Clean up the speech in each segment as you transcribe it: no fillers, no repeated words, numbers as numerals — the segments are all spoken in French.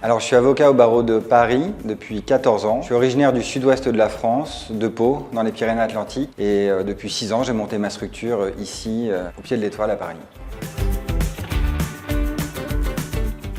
Alors je suis avocat au barreau de Paris depuis 14 ans. Je suis originaire du sud-ouest de la France, de Pau, dans les Pyrénées-Atlantiques. Et depuis 6 ans, j'ai monté ma structure ici, au pied de l'Étoile à Paris.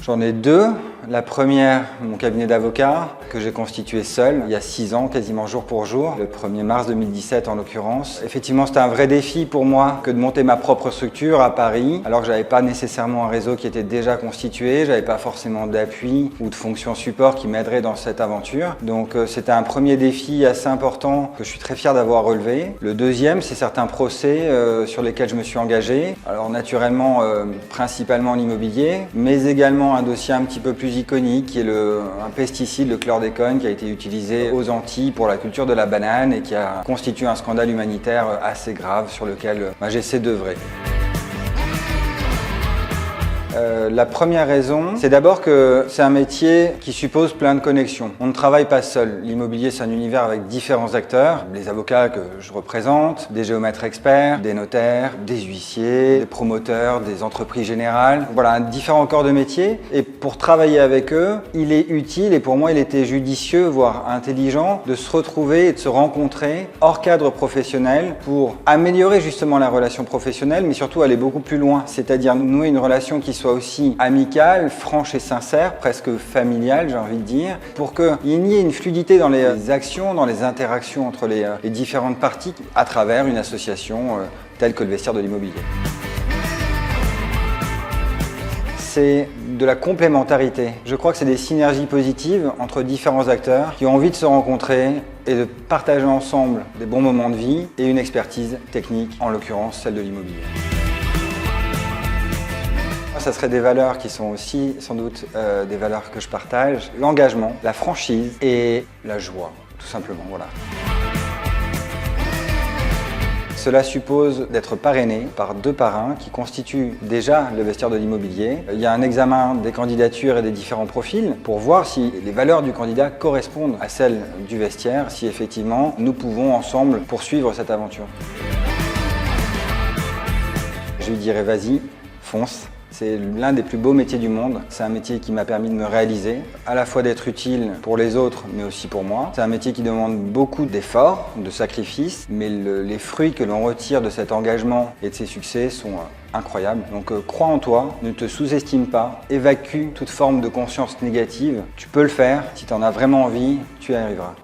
J'en ai deux. La première, mon cabinet d'avocat, que j'ai constitué seul il y a 6 ans, quasiment jour pour jour, le 1er mars 2017 en l'occurrence. Effectivement, c'était un vrai défi pour moi que de monter ma propre structure à Paris, alors que j'avais pas nécessairement un réseau qui était déjà constitué, j'avais pas forcément d'appui ou de fonction support qui m'aiderait dans cette aventure. Donc c'était un premier défi assez important que je suis très fier d'avoir relevé. Le deuxième, c'est certains procès sur lesquels je me suis engagé. Alors naturellement, principalement l'immobilier, mais également un dossier un petit peu plus iconique qui est un pesticide, le chlordécone, qui a été utilisé aux Antilles pour la culture de la banane et qui a constitué un scandale humanitaire assez grave sur lequel j'essaie d'œuvrer. La première raison, c'est d'abord que c'est un métier qui suppose plein de connexions. On ne travaille pas seul. L'immobilier, c'est un univers avec différents acteurs. Les avocats que je représente, des géomètres experts, des notaires, des huissiers, des promoteurs, des entreprises générales. Voilà, différents corps de métier. Et pour travailler avec eux, il est utile, et pour moi, il était judicieux, voire intelligent, de se retrouver et de se rencontrer hors cadre professionnel pour améliorer justement la relation professionnelle, mais surtout aller beaucoup plus loin. C'est-à-dire nouer une relation qui soit aussi amicale, franche et sincère, presque familiale, j'ai envie de dire, pour qu'il y ait une fluidité dans les actions, dans les interactions entre les différentes parties à travers une association telle que le Vestiaire de l'Immobilier. C'est de la complémentarité. Je crois que c'est des synergies positives entre différents acteurs qui ont envie de se rencontrer et de partager ensemble des bons moments de vie et une expertise technique, en l'occurrence celle de l'immobilier. Ça serait des valeurs qui sont aussi sans doute des valeurs que je partage. L'engagement, la franchise et la joie, tout simplement. Voilà. Cela suppose d'être parrainé par 2 parrains qui constituent déjà le Vestiaire de l'Immobilier. Il y a un examen des candidatures et des différents profils pour voir si les valeurs du candidat correspondent à celles du vestiaire, si effectivement nous pouvons ensemble poursuivre cette aventure. Je lui dirais vas-y, fonce. C'est l'un des plus beaux métiers du monde. C'est un métier qui m'a permis de me réaliser, à la fois d'être utile pour les autres, mais aussi pour moi. C'est un métier qui demande beaucoup d'efforts, de sacrifices, mais les fruits que l'on retire de cet engagement et de ses succès sont incroyables. Donc crois en toi, ne te sous-estime pas, évacue toute forme de conscience négative. Tu peux le faire, si tu en as vraiment envie, tu y arriveras.